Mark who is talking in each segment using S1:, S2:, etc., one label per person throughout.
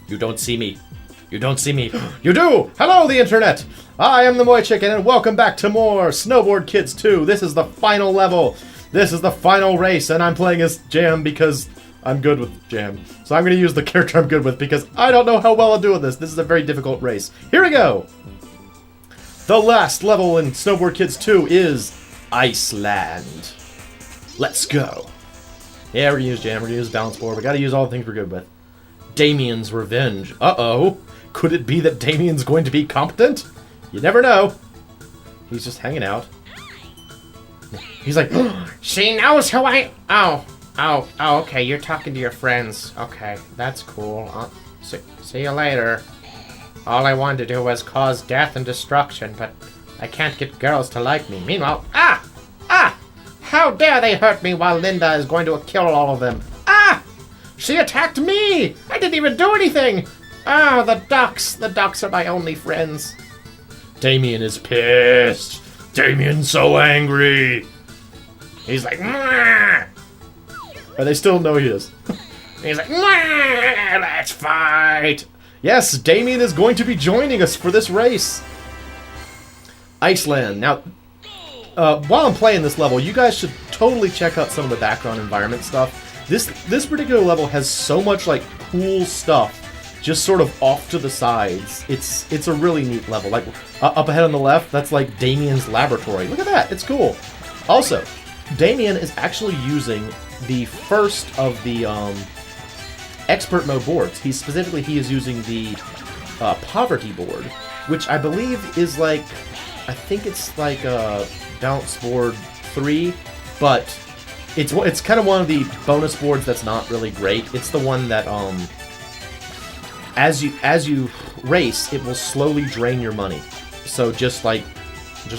S1: You don't see me. You don't see me. You do! Hello, the internet! I am the MoeChicken, and welcome back to more Snowboard Kids 2. This is the final level. This is the final race, and I'm playing as Jam because I'm good with Jam. So I'm going to use the character I'm good with because I don't know how well I'll do with this. This is a very difficult race. Here we go! The last level in Snowboard Kids 2 is Iceland. Let's go. Yeah, we're going to use Jam, we're going to use balance board. We got to use all the things we're good with. Damien's revenge. Uh-oh. Could it be that Damien's going to be competent? You never know. He's just hanging out. He's like,
S2: she knows who I... Oh, okay, you're talking to your friends. Okay, that's cool. See you later. All I wanted to do was cause death and destruction, but I can't get girls to like me. Meanwhile, how dare they hurt me while Linda is going to kill all of them. She attacked me! I didn't even do anything! The ducks. The ducks are my only friends.
S1: Damien is pissed. Damien's so angry.
S2: He's like, Mwah!
S1: But they still know he is.
S2: He's like, Mwah! Let's fight!
S1: Yes, Damien is going to be joining us for this race. Iceland. Now, while I'm playing this level, you guys should totally check out some of the background environment stuff. This particular level has so much, like, cool stuff just sort of off to the sides. It's a really neat level. Like, up ahead on the left, that's, like, Damien's laboratory. Look at that. It's cool. Also, Damien is actually using the first of the expert mode boards. He is using the poverty board, which I believe is, like, I think it's, like, balance board 3, but... It's kind of one of the bonus boards that's not really great. It's the one that as you race, it will slowly drain your money. So just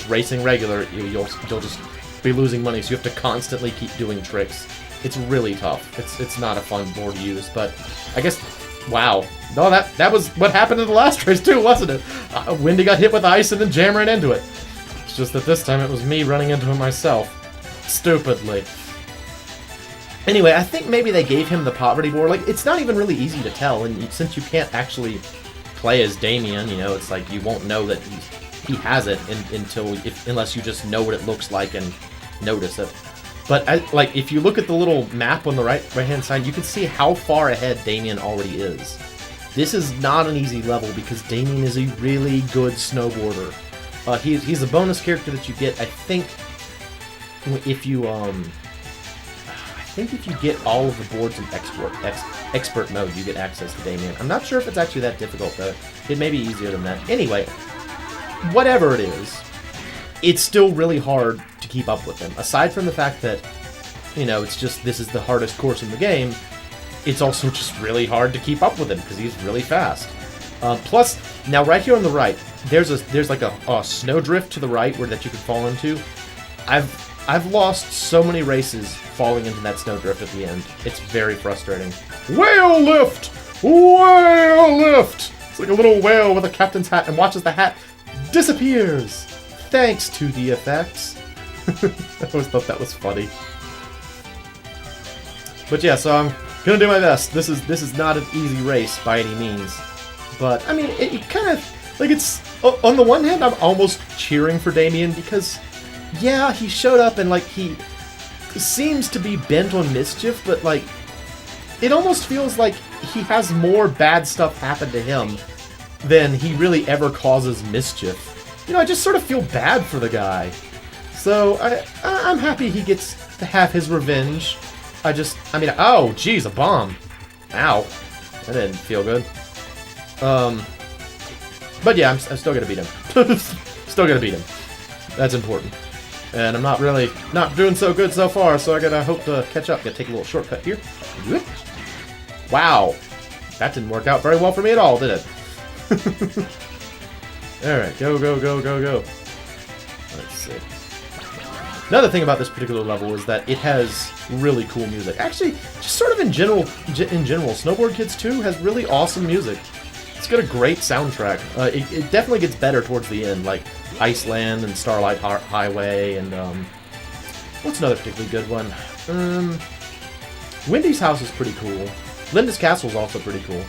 S1: racing regular, you'll just be losing money. So you have to constantly keep doing tricks. It's really tough. It's not a fun board to use. But I guess, wow, no, that was what happened in the last race too, wasn't it? Wendy got hit with ice and then Jam ran into it. It's just that this time it was me running into it myself, stupidly. Anyway, I think maybe they gave him the poverty board. Like, it's not even really easy to tell, and since you can't actually play as Damien, you know, it's like you won't know that he has it unless you just know what it looks like and notice it. But like, if you look at the little map on the right-hand side, you can see how far ahead Damien already is. This is not an easy level because Damien is a really good snowboarder. He's a bonus character that you get, I think, if you get all of the boards in expert mode, you get access to Damien. I'm not sure if it's actually that difficult, though. It may be easier than that. Anyway, whatever it is, it's still really hard to keep up with him. Aside from the fact that, you know, it's just this is the hardest course in the game, it's also just really hard to keep up with him because he's really fast. Plus, now right here on the right, there's like a snowdrift to the right that you can fall into. I've lost so many races falling into that snowdrift at the end. It's very frustrating. Whale lift! Whale lift! It's like a little whale with a captain's hat, and watches the hat disappears! Thanks to the effects. I always thought that was funny. But yeah, so I'm gonna do my best. This is not an easy race by any means. But, I mean, it kind of... Like, it's... On the one hand, I'm almost cheering for Damien because... Yeah, he showed up and, like, he seems to be bent on mischief, but, like, it almost feels like he has more bad stuff happen to him than he really ever causes mischief. You know, I just sort of feel bad for the guy. So, I'm happy he gets to have his revenge. Oh, geez, a bomb. Ow. That didn't feel good. But yeah, I'm still gonna beat him. Still gonna beat him. That's important. And I'm not doing so good so far, so I gotta hope to catch up. Gotta take a little shortcut here. Wow. That didn't work out very well for me at all, did it? Alright, go, go, go, go, go. Let's see. Another thing about this particular level is that it has really cool music. Actually, just sort of in general, Snowboard Kids 2 has really awesome music. It's got a great soundtrack. It definitely gets better towards the end, like Iceland and Starlight Highway, and what's another particularly good one? Wendy's house is pretty cool. Linda's castle is also pretty cool.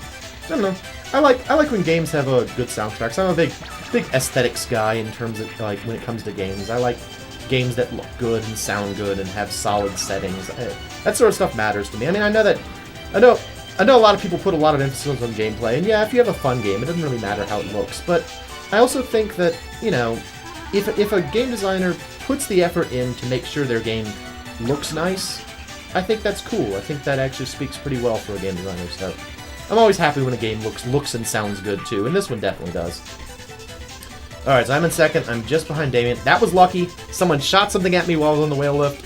S1: don't know. I like when games have a good soundtracks. I'm a big aesthetics guy in terms of like when it comes to games. I like games that look good and sound good and have solid settings. That sort of stuff matters to me. I mean, I know a lot of people put a lot of emphasis on gameplay, and yeah, if you have a fun game, it doesn't really matter how it looks. But I also think that, you know, if a game designer puts the effort in to make sure their game looks nice, I think that's cool. I think that actually speaks pretty well for a game designer. So I'm always happy when a game looks and sounds good too, and this one definitely does. Alright, so I'm in second. I'm just behind Damien. That was lucky. Someone shot something at me while I was on the whale lift.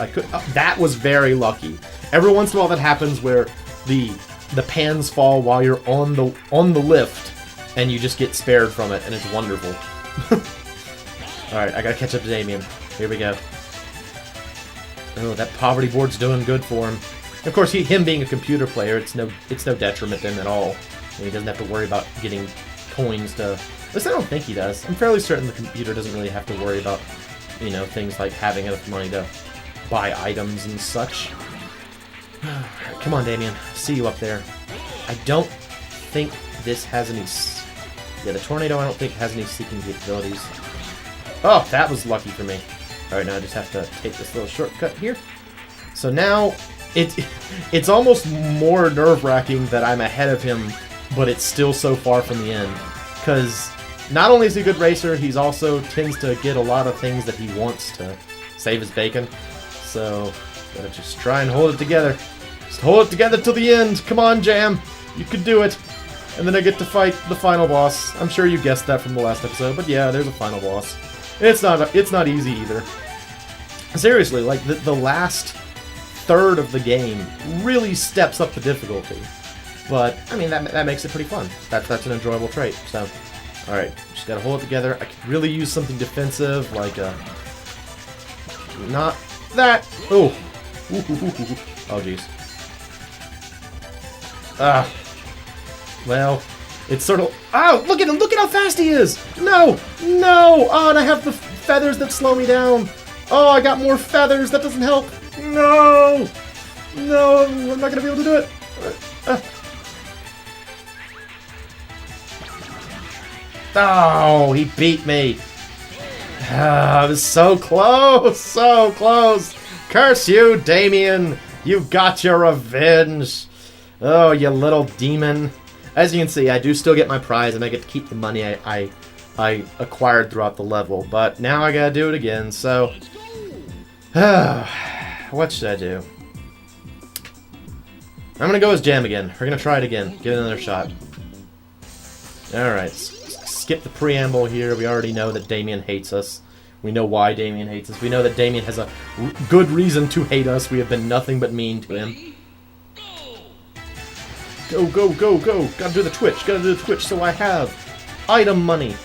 S1: That was very lucky. Every once in a while that happens where the pans fall while you're on the lift, and you just get spared from it, and it's wonderful. Alright, I gotta catch up to Damien. Here we go. Oh, that poverty board's doing good for him. Of course, him being a computer player, it's no detriment to him at all. And he doesn't have to worry about getting coins to... At least I don't think he does. I'm fairly certain the computer doesn't really have to worry about, you know, things like having enough money to buy items and such. Come on, Damien. See you up there. I don't think this has any... Yeah, the tornado I don't think has any seeking capabilities. Oh, that was lucky for me. Alright, now I just have to take this little shortcut here. So now, it's almost more nerve-wracking that I'm ahead of him, but it's still so far from the end. Because not only is he a good racer, he's also tends to get a lot of things that he wants to save his bacon. So, gotta just try and hold it together. Just hold it together till the end. Come on, Jam. You can do it. And then I get to fight the final boss. I'm sure you guessed that from the last episode, but yeah, there's a final boss. It's not easy either. Seriously, like, the last third of the game really steps up the difficulty. But, I mean, that makes it pretty fun. That's an enjoyable trait, so... Alright, just gotta hold it together. I could really use something defensive, like, not that! Oh! Oh, jeez. Well, it's sort of... Oh, look at him! Look at how fast he is! No! No! Oh, and I have the feathers that slow me down! Oh, I got more feathers! That doesn't help! No! No, I'm not gonna be able to do it! Oh, he beat me! I was so close! So close! Curse you, Damien! You got your revenge! Oh, you little demon! As you can see, I do still get my prize, and I get to keep the money I acquired throughout the level. But now I gotta do it again, so... What should I do? I'm gonna go as Jam again. We're gonna try it again. Give it another shot. Alright, skip the preamble here. We already know that Damien hates us. We know why Damien hates us. We know that Damien has a good reason to hate us. We have been nothing but mean to him. Go, go, go, go! Gotta do the Twitch. Gotta do the Twitch so I have item money.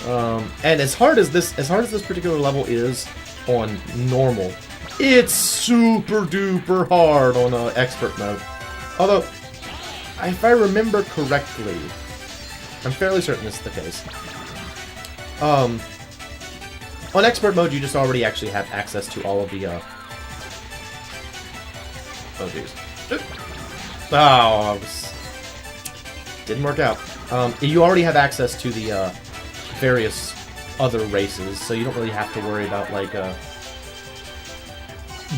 S1: And as hard as this particular level is on normal, it's super duper hard on expert mode. Although, if I remember correctly, I'm fairly certain this is the case. On expert mode, you just already actually have access to all of the. Oh jeez. Oh, didn't work out. You already have access to the various other races, so you don't really have to worry about like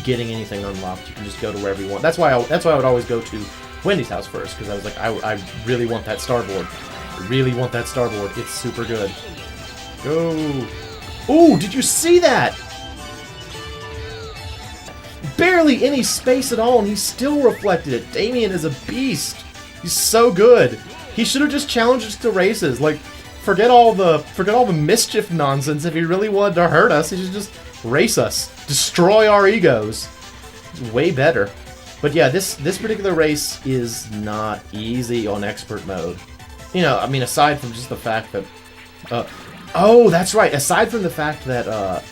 S1: getting anything unlocked. You can just go to wherever you want. That's why I would always go to Wendy's house first, because I was like, I really want that starboard. I really want that starboard. It's super good. Go. Oh, did you see that? Barely any space at all, and he still reflected it. Damien is a beast. He's so good. He should have just challenged us to races. Like, forget all the mischief nonsense. If he really wanted to hurt us, he should just race us, destroy our egos. It's way better. But yeah, this particular race is not easy on expert mode. You know, I mean, aside from just the fact that, oh, that's right. Aside from the fact that,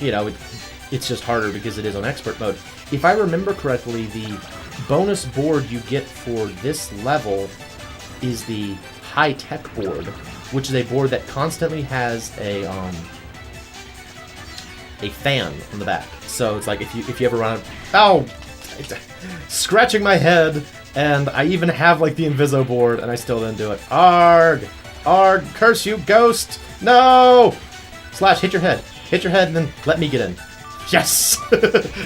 S1: you know, it's just harder because it is on expert mode. If I remember correctly, the bonus board you get for this level is the high-tech board, which is a board that constantly has a fan on the back. So it's like if you ever run out... Oh! scratching my head, and I even have, like, the Inviso board, and I still didn't do it. Arg! Arg! Curse you, ghost! No! Slash, hit your head. Hit your head, and then let me get in. Yes!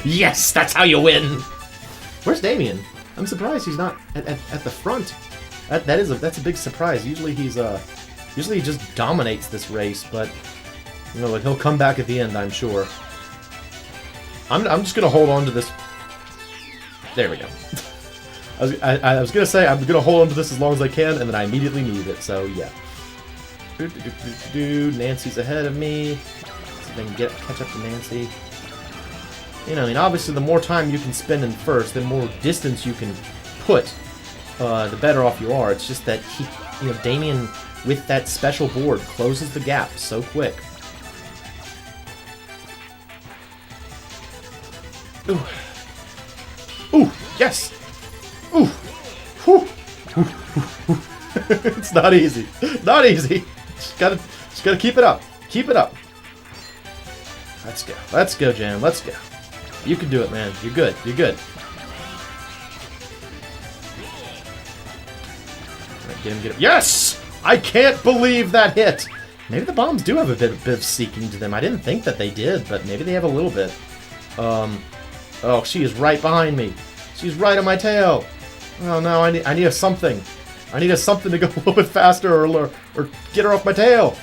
S1: Yes! That's how you win! Where's Damien? I'm surprised he's not at the front. That's a big surprise. Usually he just dominates this race, but you know, he'll come back at the end, I'm sure. I'm just gonna hold on to this. There we go. I was gonna say I'm gonna hold on to this as long as I can, and then I immediately need it. So yeah. Nancy's ahead of me. So I can catch up to Nancy. You know, I mean, obviously, the more time you can spend in first, the more distance you can put, the better off you are. It's just that Damien, with that special board, closes the gap so quick. Ooh. Ooh, yes! Ooh! Whew. It's not easy. Not easy. Just gotta keep it up. Keep it up. Let's go. Let's go, Jam. Let's go. You can do it, man. You're good. You're good. Right, get him, get him. Yes! I can't believe that hit! Maybe the bombs do have a bit of seeking to them. I didn't think that they did, but maybe they have a little bit. Oh, she is right behind me. She's right on my tail. Oh no, I need a something. I need a something to go a little bit faster or get her off my tail.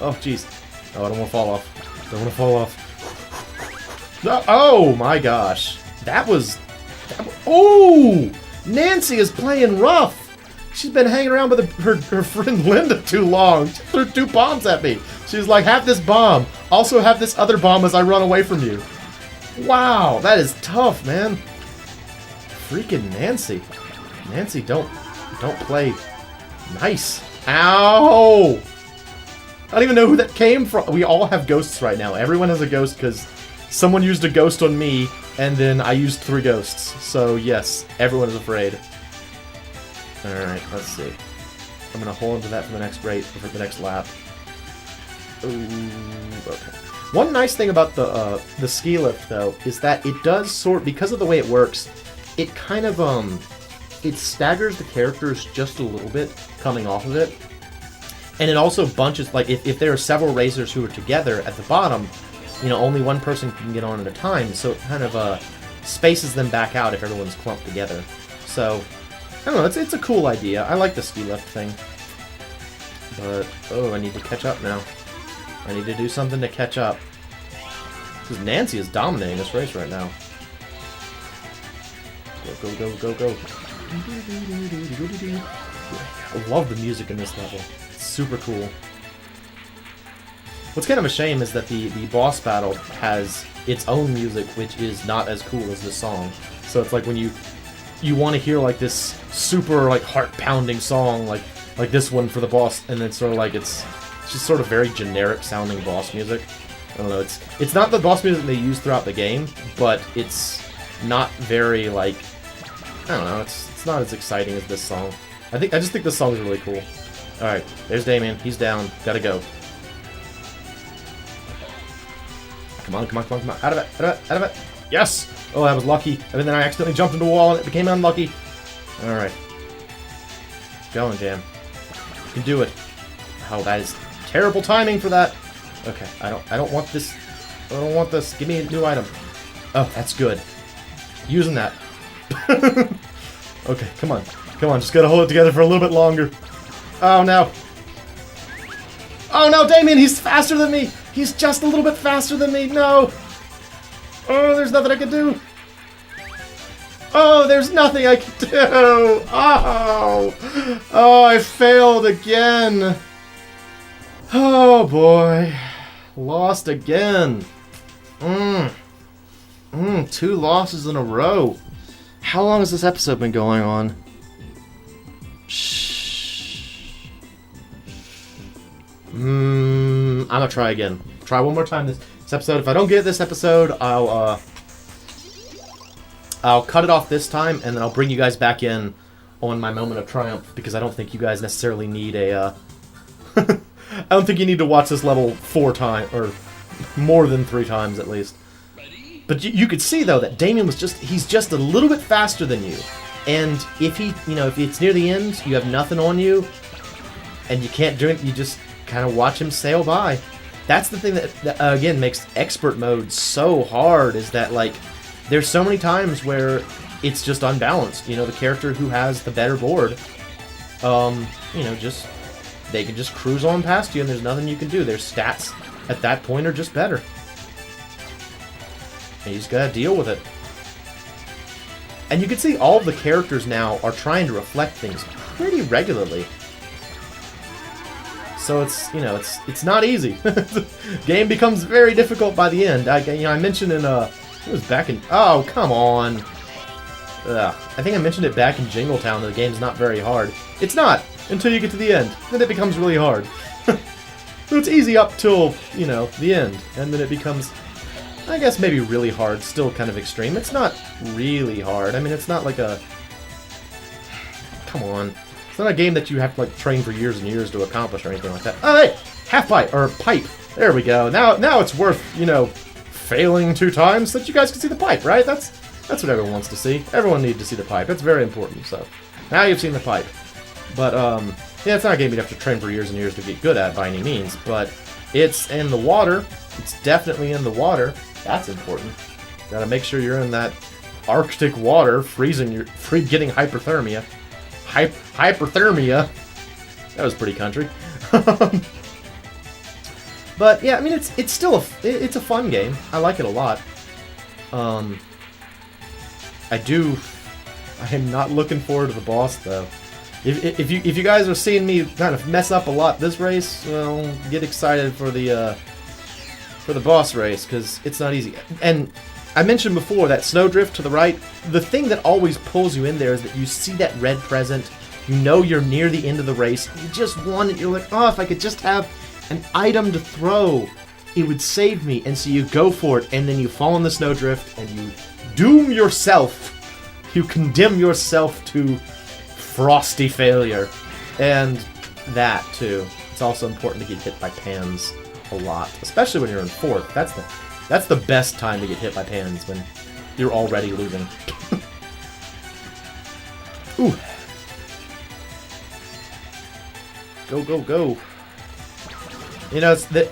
S1: Oh, jeez. Oh, I don't want to fall off. Don't want to fall off. No, oh my gosh. That was... Oh! Nancy is playing rough. She's been hanging around with her friend Linda too long. She threw 2 bombs at me. She's like, have this bomb. Also have this other bomb as I run away from you. Wow, that is tough, man. Freaking Nancy. Nancy, don't play nice. Ow! I don't even know who that came from. We all have ghosts right now. Everyone has a ghost because someone used a ghost on me, and then I used 3 ghosts. So yes, everyone is afraid. Alright, let's see. I'm gonna hold onto that for the next rate, for the next lap. Ooh, okay. One nice thing about the ski lift, though, is that it does because of the way it works, it kind of, it staggers the characters just a little bit coming off of it. And it also bunches, like, if there are several racers who are together at the bottom, you know, only one person can get on at a time, so it kind of, spaces them back out if everyone's clumped together. So, I don't know, it's a cool idea. I like the ski lift thing. But, oh, I need to catch up now. I need to do something to catch up. Because Nancy is dominating this race right now. Go, go, go, go, go. I love the music in this level. It's super cool. What's kind of a shame is that the boss battle has its own music, which is not as cool as this song. So it's like when you want to hear like this super like heart-pounding song like this one for the boss, and then sort of like it's just sort of very generic sounding boss music. I don't know, it's not the boss music they use throughout the game, but it's not very like, I don't know, it's not as exciting as this song. I just think this song is really cool. Alright, there's Damien, he's down, gotta go. Come on, come on, come on, come on, out of it, out of it, out of it! Yes! Oh, that was lucky, and then I accidentally jumped into a wall and it became unlucky. Alright. Going, Jam. You can do it. Oh, that is terrible timing for that. Okay, I don't want this. I don't want this. Give me a new item. Oh, that's good. Using that. Okay, come on. Come on, just gotta hold it together for a little bit longer. Oh, no. Oh, no, Damien, he's faster than me. He's just a little bit faster than me. No. Oh, there's nothing I can do. Oh, there's nothing I can do. Oh. Oh, I failed again. Oh, boy. Lost again. 2 losses in a row. How long has this episode been going on? I'm gonna try again. Try one more time this episode. If I don't get this episode, I'll cut it off this time, and then I'll bring you guys back in on my moment of triumph, because I don't think you guys necessarily need a, I don't think you need to watch this level 4 times, or more than 3 times at least. But you could see, though, that Damien he's just a little bit faster than you. And if if it's near the end, you have nothing on you, and you can't do it, you just kind of watch him sail by. That's the thing that again, makes expert mode so hard, is that, like, there's so many times where it's just unbalanced. The character who has the better board, they can just cruise on past you, and there's nothing you can do. Their stats at that point are just better. And you just gotta deal with it. And you can see all of the characters now are trying to reflect things pretty regularly. So it's not easy. Game becomes very difficult by the end. I mentioned in it was back in, oh, come on. I think I mentioned it back in Jingletown that the game's not very hard. It's not until you get to the end. Then it becomes really hard. So it's easy up till, the end, and then it becomes, I guess, maybe really hard, still kind of extreme. It's not really hard. I mean, it's not like a... Come on. It's not a game that you have to, like, train for years and years to accomplish or anything like that. Oh, hey! Half pipe, or pipe. There we go. Now it's worth, failing 2 times so that you guys can see the pipe, right? That's what everyone wants to see. Everyone needs to see the pipe. That's very important, so... Now you've seen the pipe. But, yeah, it's not a game you'd have to train for years and years to get good at by any means, but it's in the water. It's definitely in the water. That's important. Gotta make sure you're in that Arctic water, getting hypothermia. Hyperthermia. That was pretty country. But yeah, I mean, it's still it's a fun game. I like it a lot. I am not looking forward to the boss though. If you guys are seeing me kind of mess up a lot this race, well, get excited for the boss race, because it's not easy. And I mentioned before that snowdrift to the right. The thing that always pulls you in there is that you see that red present. You know you're near the end of the race. You just want it. You're like, oh, if I could just have an item to throw, it would save me. And so you go for it, and then you fall in the snowdrift, and you doom yourself. You condemn yourself to frosty failure. And that, too. It's also important to get hit by pans a lot, especially when you're in 4th. That's the best time to get hit by pans, when you're already losing. Ooh. Go, go. It's the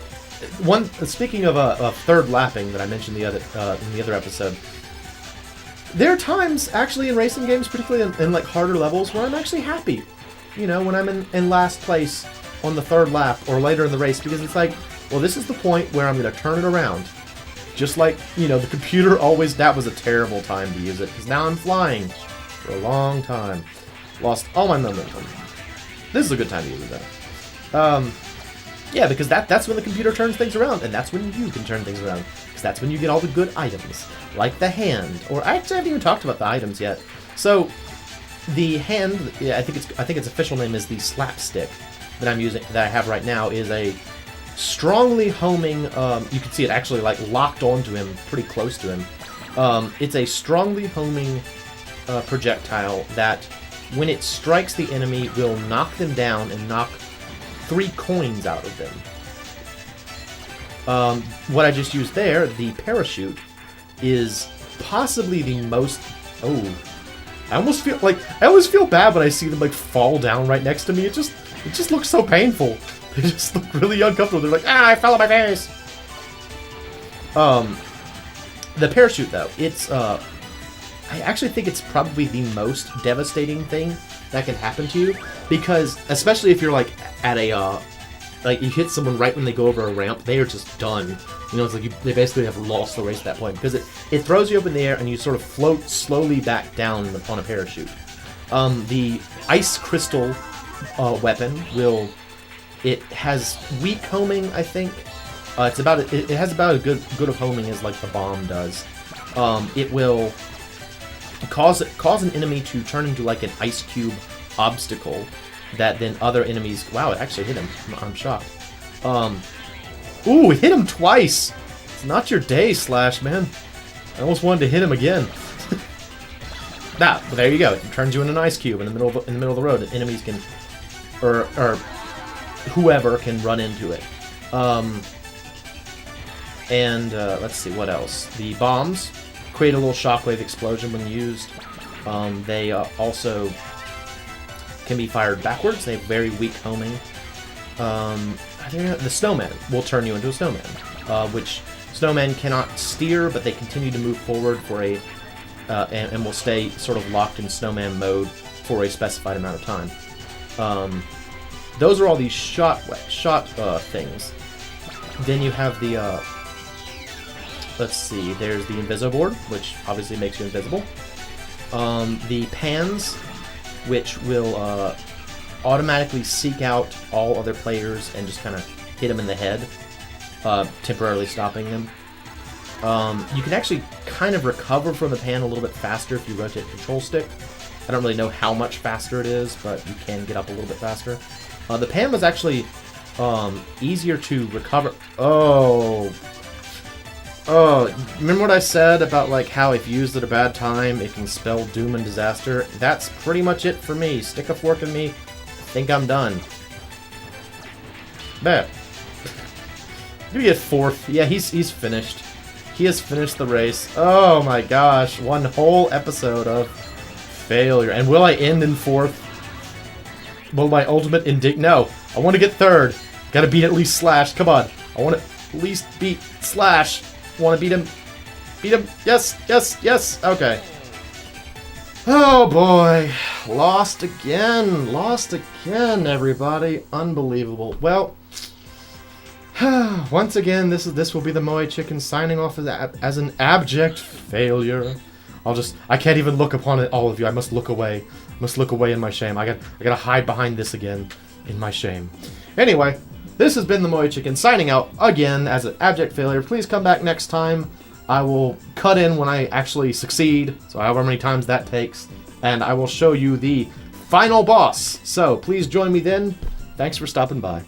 S1: one. Speaking of a third lapping that I mentioned in the other episode, there are times actually in racing games, particularly in like harder levels, where I'm actually happy. When I'm in last place on the 3rd lap or later in the race, because it's like, well, this is the point where I'm going to turn it around. Just like, the computer always... That was a terrible time to use it, because now I'm flying for a long time. Lost all my momentum. This is a good time to use it, though. Yeah, because that's when the computer turns things around, and that's when you can turn things around. Because that's when you get all the good items, like the hand. Or I actually haven't even talked about the items yet. So, the hand, yeah, I think its official name is the slapstick that I'm using, that I have right now, is a strongly homing, you can see it actually like locked onto him, pretty close to him. It's a strongly homing projectile that, when it strikes the enemy, will knock them down and knock 3 coins out of them. What I just used there, the parachute, is possibly the most... Oh, I almost feel bad when I see them like fall down right next to me. It just looks so painful. They just look really uncomfortable. They're like, I fell on my face. The parachute, though, it's I actually think it's probably the most devastating thing that can happen to you, because especially if you're like at a like you hit someone right when they go over a ramp, they are just done. It's like they basically have lost the race at that point, because it throws you up in the air and you sort of float slowly back down on a parachute. The ice crystal weapon will... It has weak homing, I think. It has about as good of homing as like the bomb does. It will cause an enemy to turn into like an ice cube obstacle that then other enemies... Wow, it actually hit him. I'm shocked. Ooh, it hit him twice! It's not your day, Slash, man. I almost wanted to hit him again. Well, there you go. It turns you into an ice cube in the middle of the road, and enemies can... Or whoever can run into it. And let's see, what else? The bombs create a little shockwave explosion when used. They also can be fired backwards. They have very weak homing. The snowman will turn you into a snowman, which snowmen cannot steer, but they continue to move forward for a and will stay sort of locked in snowman mode for a specified amount of time. Those are all these shot things. Then you have the let's see, there's the Invisiboard, which obviously makes you invisible. The pans, which will automatically seek out all other players and just kind of hit them in the head, temporarily stopping them. You can actually kind of recover from the pan a little bit faster if you rotate the control stick. I don't really know how much faster it is, but you can get up a little bit faster. The pan was actually easier to recover. Oh, remember what I said about like how if used at a bad time, it can spell doom and disaster? That's pretty much it for me. Stick a fork in me. I think I'm done. Bet. You get 4th. Yeah, he's finished. He has finished the race. Oh my gosh, one whole episode of failure. And will I end in 4th? Will my ultimate No, I want to get 3rd. Gotta beat at least Slash. Come on. I want to at least beat Slash. Want to beat him? Beat him? Yes, yes, yes. Okay. Oh boy. Lost again. Lost again, everybody. Unbelievable. Well, once again, this will be the MoeChicken signing off as an abject failure. I can't even look upon it, all of you. I must look away. Must look away in my shame. I gotta hide behind this again in my shame. Anyway, this has been the MoeChicken signing out again as an abject failure. Please come back next time. I will cut in when I actually succeed, so however many times that takes, and I will show you the final boss. So please join me then. Thanks for stopping by.